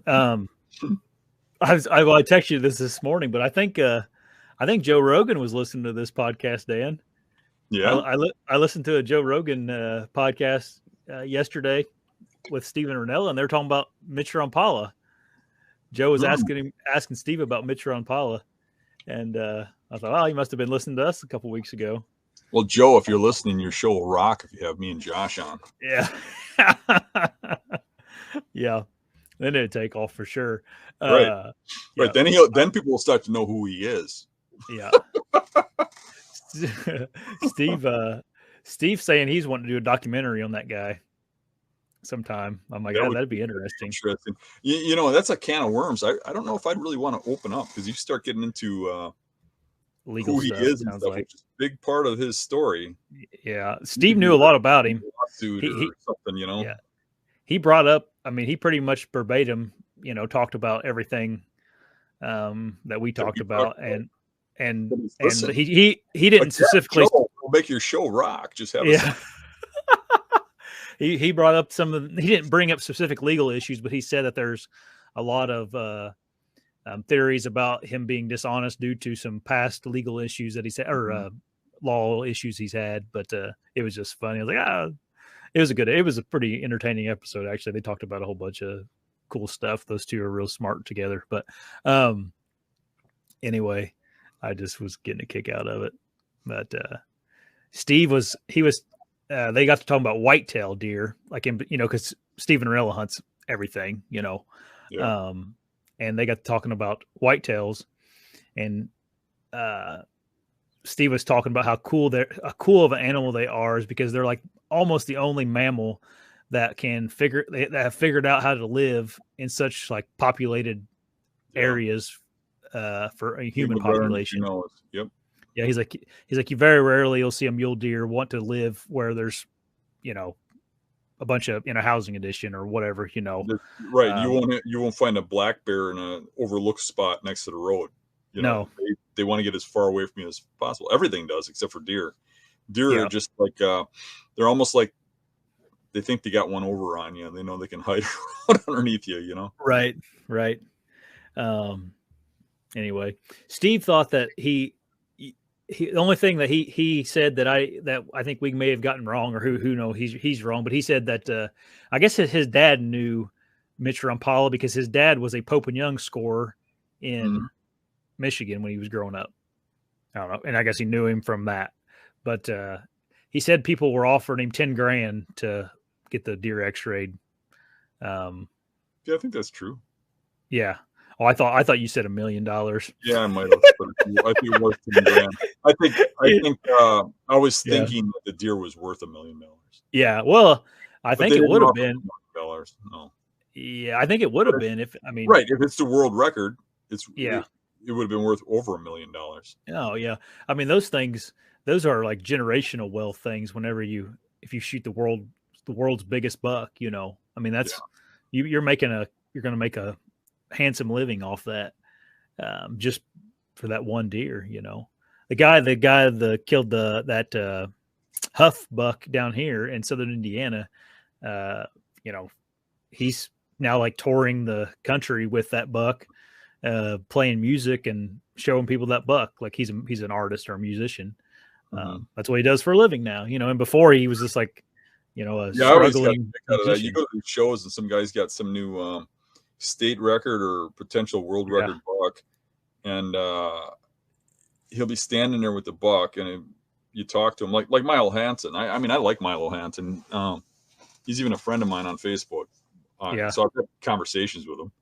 I texted you this morning, but I think Joe Rogan was listening to this podcast, Dan. Yeah. I listened to a Joe Rogan podcast yesterday with Steve and Rinella, and they're talking about Mitch Rampala. Joe was asking Steve about Mitch Rampala, and I thought, oh, he must have been listening to us a couple weeks ago. Well, Joe, if you're listening, your show will rock if you have me and Josh on. Yeah. Yeah. Then it'd take off for sure. Right. Right. Yeah. Then people will start to know who he is. Yeah. Steve saying he's wanting to do a documentary on that guy sometime. I'm like, that'd be interesting. You know, that's a can of worms. I don't know if I'd really want to open up, because you start getting into legal who he stuff, is and stuff, which is a big part of his story. Yeah. Steve knew a lot about him. Lawsuit or something, you know. Yeah. He brought up, I mean, he pretty much verbatim, you know, talked about everything that we talked about, and he didn't specifically Joe will make your show rock. Just have he brought up he didn't bring up specific legal issues, but he said that there's a lot of theories about him being dishonest due to some past legal issues that he said, or law issues he's had. But it was just funny. I was like, it was a pretty entertaining episode. Actually, they talked about a whole bunch of cool stuff. Those two are real smart together. But anyway, I just was getting a kick out of it. But Steve they got to talking about whitetail deer, like because Steve and Rinella hunts everything, you know. Yeah. And they got talking about whitetails, and Steve was talking about how cool of an animal they are, is because they're like almost the only mammal that that have figured out how to live in such like populated areas for a human population. Yep. Yeah, he's like you very rarely you'll see a mule deer want to live where there's, you know, a bunch of housing addition or whatever, you know. Right. You won't find a black bear in an overlooked spot next to the road. You know, they want to get as far away from you as possible. Everything does, except for deer. Deer are just like they're almost like they think they got one over on you. They know they can hide underneath you. You know. Right. Anyway, Steve thought that the only thing that he said that I think we may have gotten wrong, or who knows, he's wrong, but he said that I guess his dad knew Mitch Rampala because his dad was a Pope and Young scorer in Michigan when he was growing up. I don't know, and I guess he knew him from that. But he said people were offering him $10,000 to get the deer X-rayed. Yeah, I think that's true. Yeah. Oh, I thought you said $1 million. Yeah, I might have. I think it was $10,000. I think I was thinking that the deer was worth $1 million. Yeah, well, I think it would have been $1 million. No. Yeah, I think it would have been if it's the world record, it would have been worth over $1 million. Oh yeah, I mean those are like generational wealth things. Whenever if you shoot the world's biggest buck, you know, I mean that's you're going to make a handsome living off that, just for that one deer. You know, the guy that killed that Huff buck down here in southern Indiana, you know, he's now like touring the country with that buck, playing music and showing people that buck. Like he's an artist or a musician. That's what he does for a living now, you know. And before he was just like, you know, struggling. You go to these shows and some guy's got some new state record or potential world record buck, and he'll be standing there with the buck, and you talk to him like Milo Hansen. I mean, I like Milo Hansen. He's even a friend of mine on Facebook. So I've had conversations with him.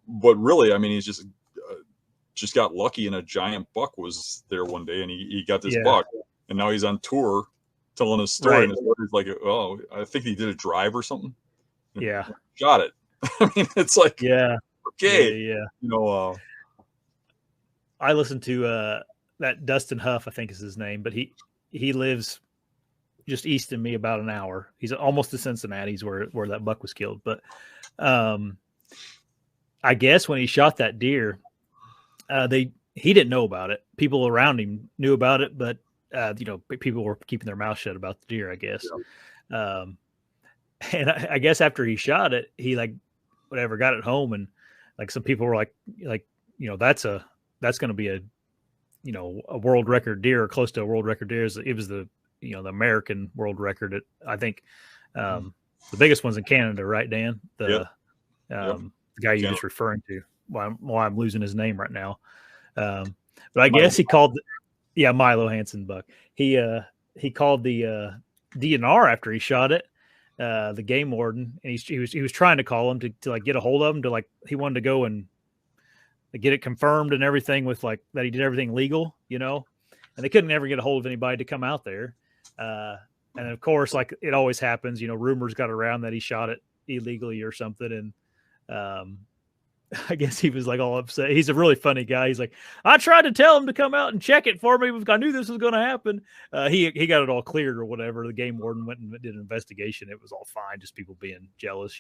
But really, I mean, he's just got lucky, and a giant buck was there one day, and he got this buck, and now he's on tour telling his story. Right. And his buddy's like, oh, I think he did a drive or something. Yeah. Shot it. I mean, it's like, okay. Yeah. You know, I listened to that Dustin Huff, I think is his name, but he lives just east of me about an hour. He's almost to Cincinnati's where that buck was killed. But I guess when he shot that deer, he didn't know about it. People around him knew about it, but you know, people were keeping their mouth shut about the deer, I guess. And I guess after he shot it, he like whatever, got it home, and like some people were like, that's going to be a world record deer or close to a world record deer. It was the the American world record. I think the biggest one's in Canada, right, Dan? The guy you're just referring to. Why I'm losing his name right now. But I guess he called, Milo Hansen buck. He called the DNR after he shot it, the game warden, and he was trying to call him to like get a hold of him, to like, he wanted to go and get it confirmed and everything with like that he did everything legal, and they couldn't ever get a hold of anybody to come out there. And of course, like it always happens, rumors got around that he shot it illegally or something. And I guess he was like all upset. He's a really funny guy. He's like, I tried to tell him to come out and check it for me because I knew this was going to happen. He got it all cleared or whatever. The game warden went and did an investigation. It was all fine, just people being jealous,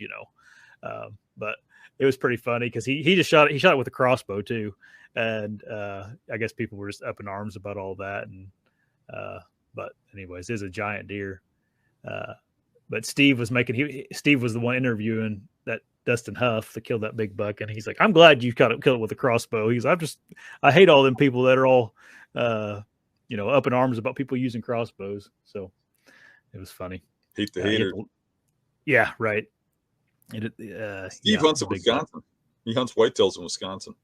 but it was pretty funny because he just shot it. He shot it with a crossbow too. And I guess people were just up in arms about all that. And but anyways, it's a giant deer. But Steve was Steve was the one interviewing that Dustin Huff that killed that big buck, and he's like, "I'm glad you killed it with a crossbow." He's, I hate all them people that are all, up in arms about people using crossbows. So it was funny. Hate the hater. Yeah, right. Steve hunts in Wisconsin. He hunts whitetails in Wisconsin.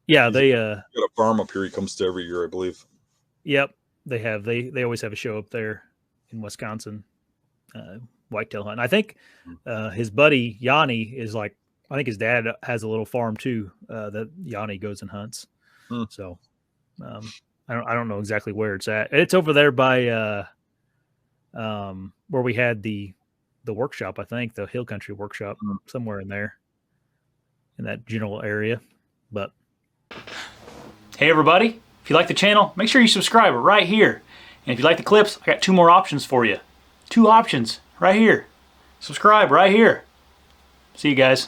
Yeah, they got a farm up here. He comes to every year, I believe. Yep, they have. They always have a show up there in Wisconsin. Whitetail hunt. I think his buddy Yanni is like, I think his dad has a little farm too that Yanni goes and hunts. So I don't know exactly where it's at. It's over there by where we had the workshop, I think, the Hill Country workshop, somewhere in there in that general area. But hey everybody, if you like the channel, make sure you subscribe right here. And if you like the clips, I got 2 more options for you. 2 options right here. Subscribe right here. See you guys.